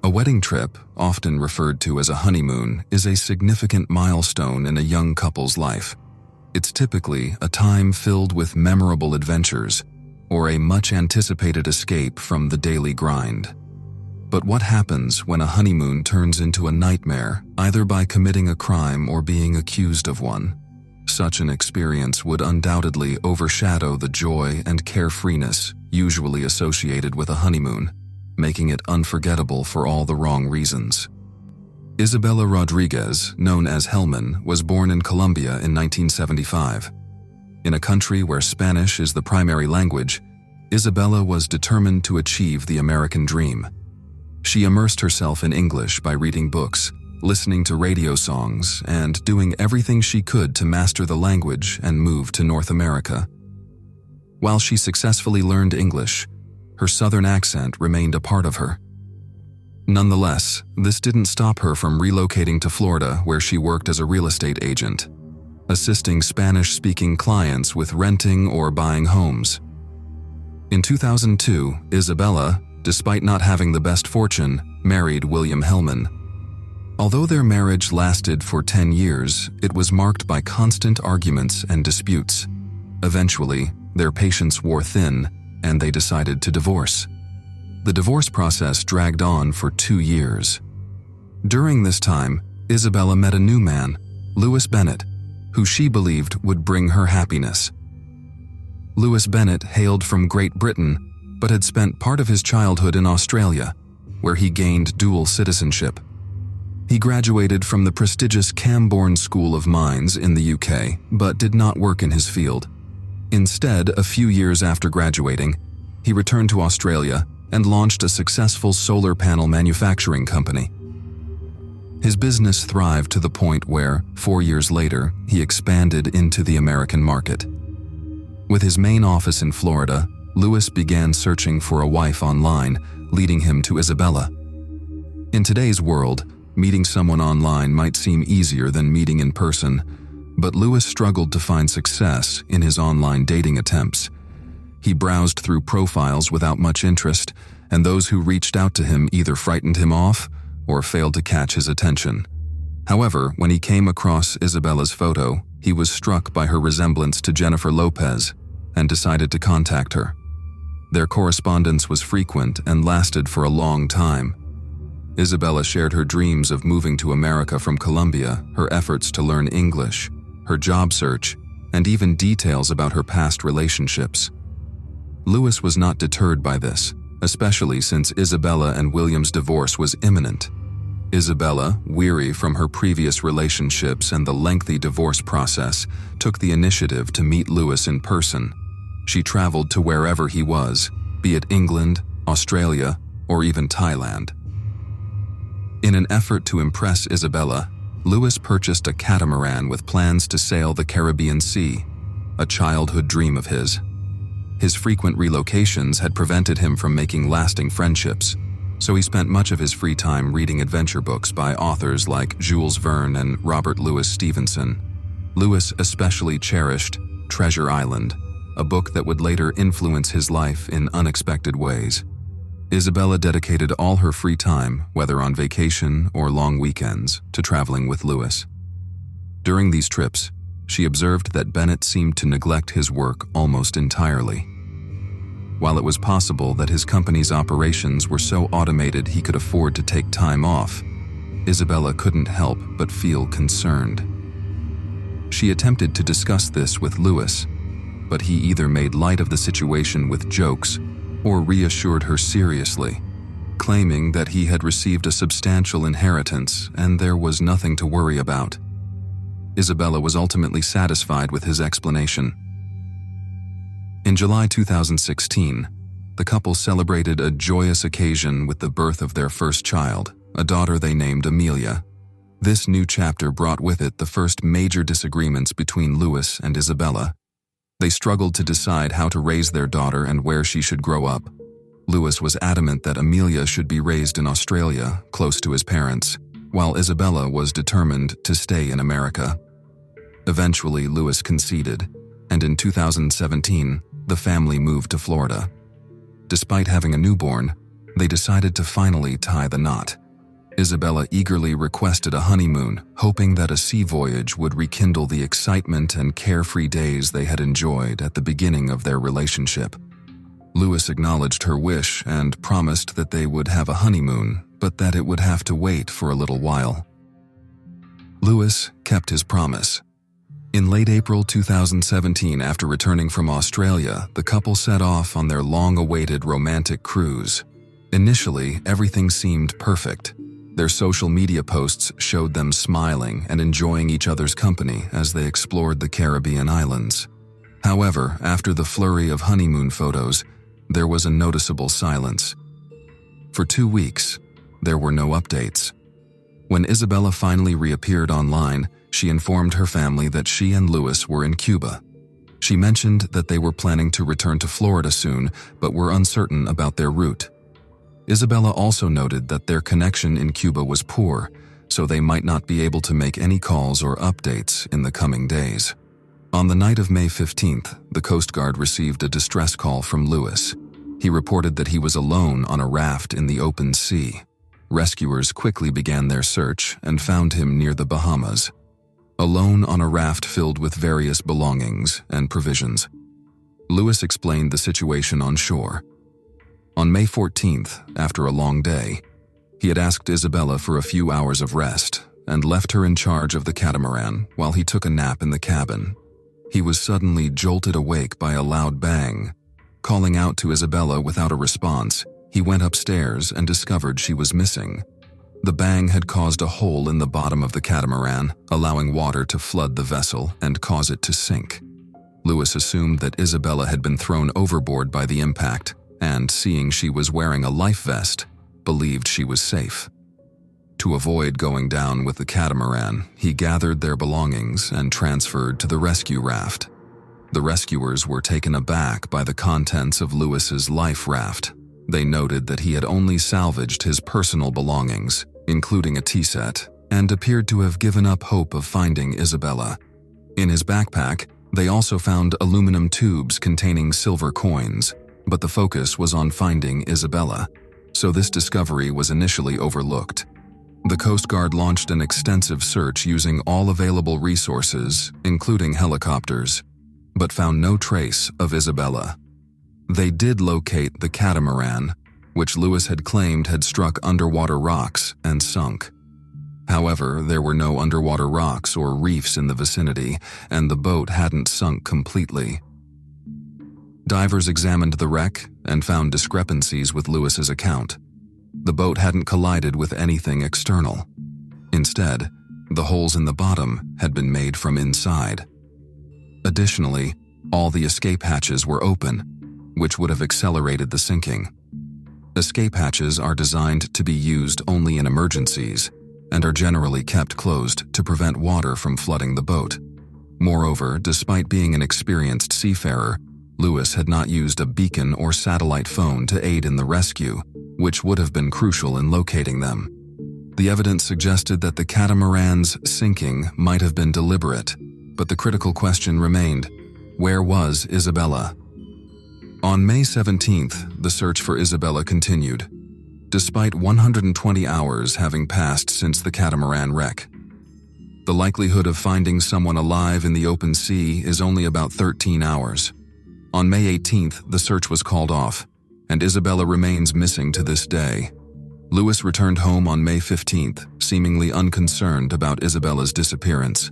A wedding trip, often referred to as a honeymoon, is a significant milestone in a young couple's life. It's typically a time filled with memorable adventures or a much-anticipated escape from the daily grind. But what happens when a honeymoon turns into a nightmare, either by committing a crime or being accused of one? Such an experience would undoubtedly overshadow the joy and carefreeness usually associated with a honeymoon, making it unforgettable for all the wrong reasons. Isabella Rodriguez, known as Hellmann, was born in Colombia in 1975. In a country where Spanish is the primary language, Isabella was determined to achieve the American dream. She immersed herself in English by reading books, listening to radio songs, and doing everything she could to master the language and move to North America. While she successfully learned English, her Southern accent remained a part of her. Nonetheless, this didn't stop her from relocating to Florida, where she worked as a real estate agent, assisting Spanish-speaking clients with renting or buying homes. In 2002, Isabella, despite not having the best fortune, married William Hellmann. Although their marriage lasted for 10 years, it was marked by constant arguments and disputes. Eventually, their patience wore thin, and they decided to divorce. The divorce process dragged on for 2 years. During this time, Isabella met a new man, Bennett, who she believed would bring her happiness. Bennett hailed from Great Britain, but had spent part of his childhood in Australia, where he gained dual citizenship. He graduated from the prestigious Camborne School of Mines in the UK, but did not work in his field. Instead, a few years after graduating, he returned to Australia and launched a successful solar panel manufacturing company. His business thrived to the point where, 4 years later, he expanded into the American market. With his main office in Florida, Lewis began searching for a wife online, leading him to Isabella. In today's world, meeting someone online might seem easier than meeting in person, but Lewis struggled to find success in his online dating attempts. He browsed through profiles without much interest, and those who reached out to him either frightened him off or failed to catch his attention. However, when he came across Isabella's photo, he was struck by her resemblance to Jennifer Lopez and decided to contact her. Their correspondence was frequent and lasted for a long time. Isabella shared her dreams of moving to America from Colombia, her efforts to learn English, her job search, and even details about her past relationships. Lewis was not deterred by this, especially since Isabella and William's divorce was imminent. Isabella, weary from her previous relationships and the lengthy divorce process, took the initiative to meet Lewis in person. She traveled to wherever he was, be it England, Australia, or even Thailand. In an effort to impress Isabella, Lewis purchased a catamaran with plans to sail the Caribbean Sea, a childhood dream of his. His frequent relocations had prevented him from making lasting friendships, so he spent much of his free time reading adventure books by authors like Jules Verne and Robert Louis Stevenson. Lewis especially cherished Treasure Island, a book that would later influence his life in unexpected ways. Isabella dedicated all her free time, whether on vacation or long weekends, to traveling with Lewis. During these trips, she observed that Bennett seemed to neglect his work almost entirely. While it was possible that his company's operations were so automated he could afford to take time off, Isabella couldn't help but feel concerned. She attempted to discuss this with Lewis, but he either made light of the situation with jokes or reassured her seriously, claiming that he had received a substantial inheritance and there was nothing to worry about. Isabella was ultimately satisfied with his explanation. In July 2016, the couple celebrated a joyous occasion with the birth of their first child, a daughter they named Amelia. This new chapter brought with it the first major disagreements between Lewis and Isabella. They struggled to decide how to raise their daughter and where she should grow up. Lewis was adamant that Amelia should be raised in Australia, close to his parents, while Isabella was determined to stay in America. Eventually, Lewis conceded, and in 2017, the family moved to Florida. Despite having a newborn, They decided to finally tie the knot. Isabella eagerly requested a honeymoon, hoping that a sea voyage would rekindle the excitement and carefree days they had enjoyed at the beginning of their relationship. Louis acknowledged her wish and promised that they would have a honeymoon, but that it would have to wait for a little while. Louis kept his promise. In late April 2017, after returning from Australia, the couple set off on their long-awaited romantic cruise. Initially, everything seemed perfect. Their social media posts showed them smiling and enjoying each other's company as they explored the Caribbean islands. However, after the flurry of honeymoon photos, there was a noticeable silence. For 2 weeks, there were no updates. When Isabella finally reappeared online, she informed her family that she and Louis were in Cuba. She mentioned that they were planning to return to Florida soon, but were uncertain about their route. Isabella also noted that their connection in Cuba was poor, so they might not be able to make any calls or updates in the coming days. On the night of May 15th, the Coast Guard received a distress call from Louis. He reported that he was alone on a raft in the open sea. Rescuers quickly began their search and found him near the Bahamas, alone on a raft filled with various belongings and provisions. Louis explained the situation on shore. On May 14th, after a long day, he had asked Isabella for a few hours of rest and left her in charge of the catamaran while he took a nap in the cabin. He was suddenly jolted awake by a loud bang. Calling out to Isabella without a response, he went upstairs and discovered she was missing. The bang had caused a hole in the bottom of the catamaran, allowing water to flood the vessel and cause it to sink. Louis assumed that Isabella had been thrown overboard by the impact, and seeing she was wearing a life vest, believed she was safe. To avoid going down with the catamaran, he gathered their belongings and transferred to the rescue raft. The rescuers were taken aback by the contents of Louis's life raft. They noted that he had only salvaged his personal belongings, including a tea set, and appeared to have given up hope of finding Isabella. In his backpack, they also found aluminum tubes containing silver coins, but the focus was on finding Isabella, so this discovery was initially overlooked. The Coast Guard launched an extensive search using all available resources, including helicopters, but found no trace of Isabella. They did locate the catamaran, which Louis had claimed had struck underwater rocks and sunk. However, there were no underwater rocks or reefs in the vicinity, and the boat hadn't sunk completely. Divers examined the wreck and found discrepancies with Louis's account. The boat hadn't collided with anything external. Instead, the holes in the bottom had been made from inside. Additionally, all the escape hatches were open, which would have accelerated the sinking. Escape hatches are designed to be used only in emergencies and are generally kept closed to prevent water from flooding the boat. Moreover, despite being an experienced seafarer, Louis had not used a beacon or satellite phone to aid in the rescue, which would have been crucial in locating them. The evidence suggested that the catamaran's sinking might have been deliberate, but the critical question remained: where was Isabella? On May 17th, the search for Isabella continued, despite 120 hours having passed since the catamaran wreck. The likelihood of finding someone alive in the open sea is only about 13 hours. On May 18th, the search was called off, and Isabella remains missing to this day. Louis returned home on May 15th, seemingly unconcerned about Isabella's disappearance.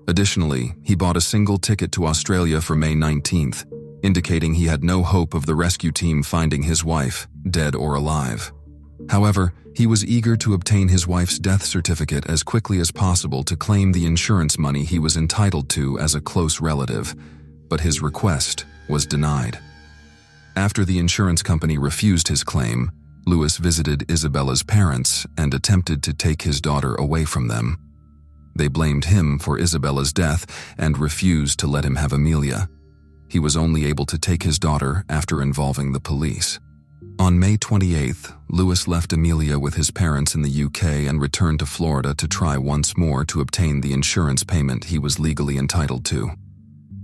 Additionally, he bought a single ticket to Australia for May 19th, indicating he had no hope of the rescue team finding his wife, dead or alive. However, he was eager to obtain his wife's death certificate as quickly as possible to claim the insurance money he was entitled to as a close relative, but his request was denied. After the insurance company refused his claim, Louis visited Isabella's parents and attempted to take his daughter away from them. They blamed him for Isabella's death and refused to let him have Amelia. He was only able to take his daughter after involving the police. On May 28th, Louis left Amelia with his parents in the UK and returned to Florida to try once more to obtain the insurance payment he was legally entitled to.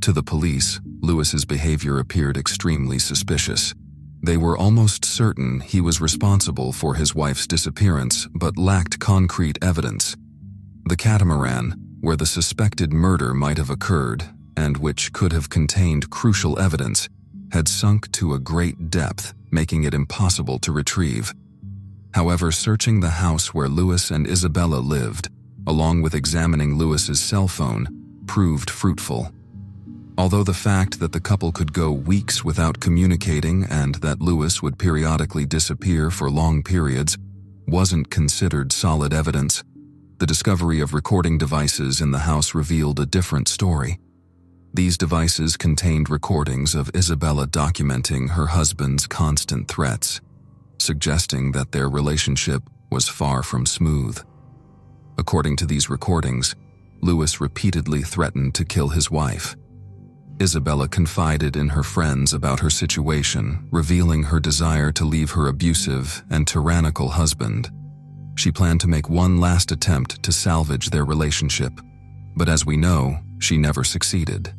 To the police, Louis's behavior appeared extremely suspicious. They were almost certain he was responsible for his wife's disappearance, but lacked concrete evidence. The catamaran, where the suspected murder might have occurred, and which could have contained crucial evidence, had sunk to a great depth, making it impossible to retrieve. However, searching the house where Lewis and Isabella lived, along with examining Lewis's cell phone, proved fruitful. Although the fact that the couple could go weeks without communicating and that Lewis would periodically disappear for long periods wasn't considered solid evidence, the discovery of recording devices in the house revealed a different story. These devices contained recordings of Isabella documenting her husband's constant threats, suggesting that their relationship was far from smooth. According to these recordings, Lewis repeatedly threatened to kill his wife. Isabella confided in her friends about her situation, revealing her desire to leave her abusive and tyrannical husband. She planned to make one last attempt to salvage their relationship, but as we know, she never succeeded.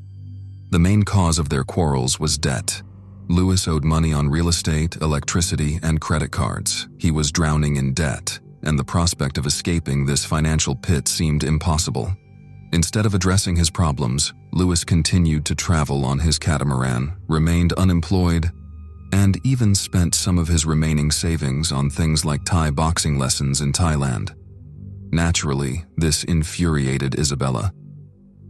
The main cause of their quarrels was debt. Lewis owed money on real estate, electricity, and credit cards. He was drowning in debt, and the prospect of escaping this financial pit seemed impossible. Instead of addressing his problems, Lewis continued to travel on his catamaran, remained unemployed, and even spent some of his remaining savings on things like Thai boxing lessons in Thailand. Naturally, this infuriated Isabella.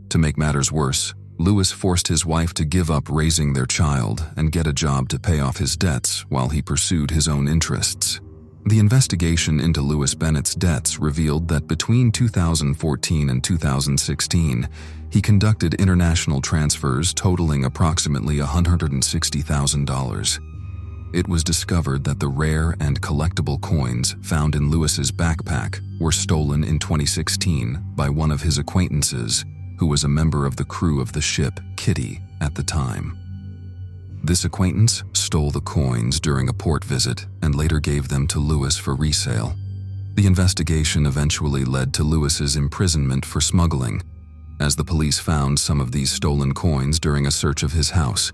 To make matters worse, Lewis forced his wife to give up raising their child and get a job to pay off his debts while he pursued his own interests. The investigation into Lewis Bennett's debts revealed that between 2014 and 2016, he conducted international transfers totaling approximately $160,000. It was discovered that the rare and collectible coins found in Lewis's backpack were stolen in 2016 by one of his acquaintances, who was a member of the crew of the ship Kitty at the time. This acquaintance stole the coins during a port visit and later gave them to Lewis for resale. The investigation eventually led to Lewis's imprisonment for smuggling, as the police found some of these stolen coins during a search of his house,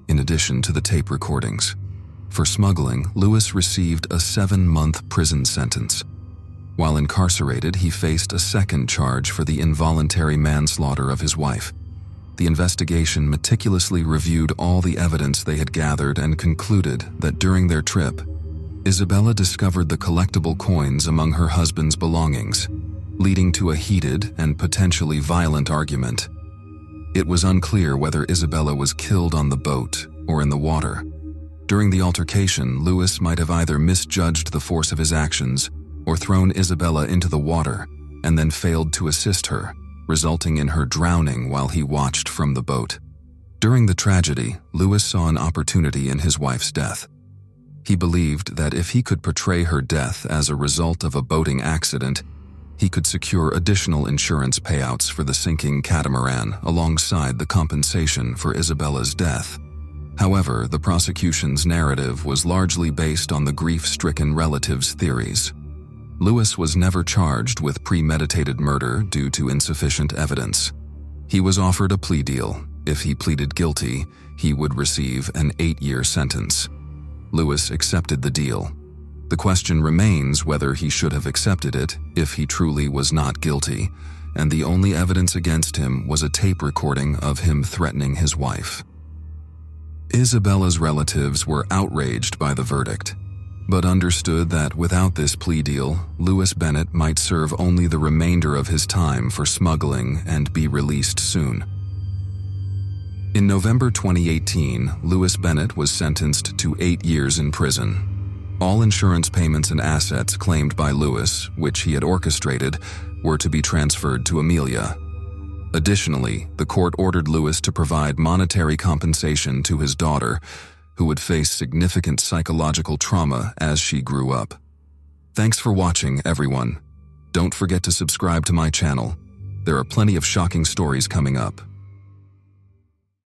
in addition to the tape recordings. For smuggling, Lewis received a 7-month prison sentence. While incarcerated, he faced a second charge for the involuntary manslaughter of his wife. The investigation meticulously reviewed all the evidence they had gathered and concluded that during their trip, Isabella discovered the collectible coins among her husband's belongings, leading to a heated and potentially violent argument. It was unclear whether Isabella was killed on the boat or in the water. During the altercation, Lewis might have either misjudged the force of his actions or thrown Isabella into the water and then failed to assist her, resulting in her drowning while he watched from the boat. During the tragedy, Lewis saw an opportunity in his wife's death. He believed that if he could portray her death as a result of a boating accident, he could secure additional insurance payouts for the sinking catamaran alongside the compensation for Isabella's death. However, the prosecution's narrative was largely based on the grief-stricken relative's theories. Lewis was never charged with premeditated murder due to insufficient evidence. He was offered a plea deal. If he pleaded guilty, he would receive an 8-year sentence. Lewis accepted the deal. The question remains whether he should have accepted it if he truly was not guilty, and the only evidence against him was a tape recording of him threatening his wife. Isabella's relatives were outraged by the verdict, but understood that without this plea deal, Lewis Bennett might serve only the remainder of his time for smuggling and be released soon. In November 2018, Lewis Bennett was sentenced to 8 years in prison. All insurance payments and assets claimed by Lewis, which he had orchestrated, were to be transferred to Amelia. Additionally, the court ordered Lewis to provide monetary compensation to his daughter, who would face significant psychological trauma as she grew up. Thanks for watching, everyone. Don't forget to subscribe to my channel. There are plenty of shocking stories coming up.